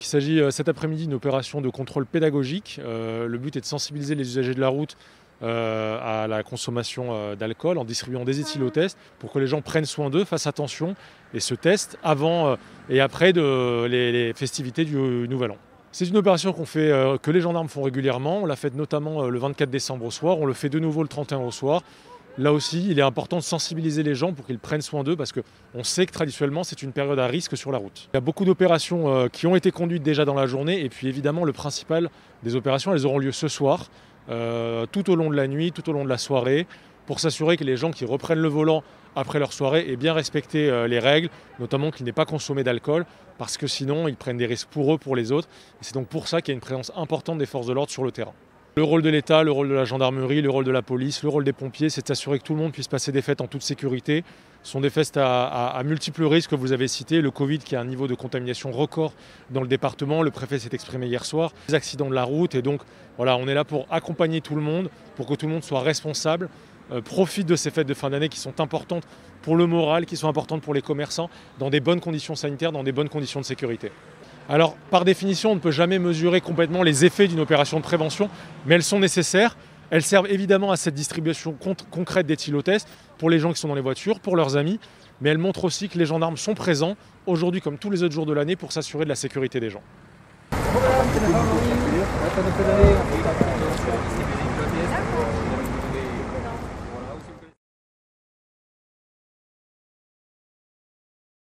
Il s'agit cet après-midi d'une opération de contrôle pédagogique. Le but est de sensibiliser les usagers de la route à la consommation d'alcool en distribuant des éthylotests pour que les gens prennent soin d'eux, fassent attention et se testent avant et après les festivités du Nouvel An. C'est une opération que les gendarmes font régulièrement. On l'a faite notamment le 24 décembre au soir. On le fait de nouveau le 31 au soir. Là aussi, il est important de sensibiliser les gens pour qu'ils prennent soin d'eux parce qu'on sait que traditionnellement, c'est une période à risque sur la route. Il y a beaucoup d'opérations qui ont été conduites déjà dans la journée et puis évidemment, le principal des opérations, elles auront lieu ce soir, tout au long de la nuit, tout au long de la soirée, pour s'assurer que les gens qui reprennent le volant après leur soirée aient bien respecté les règles, notamment qu'ils n'aient pas consommé d'alcool, parce que sinon, ils prennent des risques pour eux, pour les autres. Et c'est donc pour ça qu'il y a une présence importante des forces de l'ordre sur le terrain. Le rôle de l'État, le rôle de la gendarmerie, le rôle de la police, le rôle des pompiers, c'est de s'assurer que tout le monde puisse passer des fêtes en toute sécurité. Ce sont des fêtes à multiples risques que vous avez cités. Le Covid qui a un niveau de contamination record dans le département. Le préfet s'est exprimé hier soir. Les accidents de la route. Et donc, voilà, on est là pour accompagner tout le monde, pour que tout le monde soit responsable, profite de ces fêtes de fin d'année qui sont importantes pour le moral, qui sont importantes pour les commerçants, dans des bonnes conditions sanitaires, dans des bonnes conditions de sécurité. Alors, par définition, on ne peut jamais mesurer complètement les effets d'une opération de prévention, mais elles sont nécessaires. Elles servent évidemment à cette distribution concrète d'éthylotests pour les gens qui sont dans les voitures, pour leurs amis, mais elles montrent aussi que les gendarmes sont présents, aujourd'hui comme tous les autres jours de l'année, pour s'assurer de la sécurité des gens.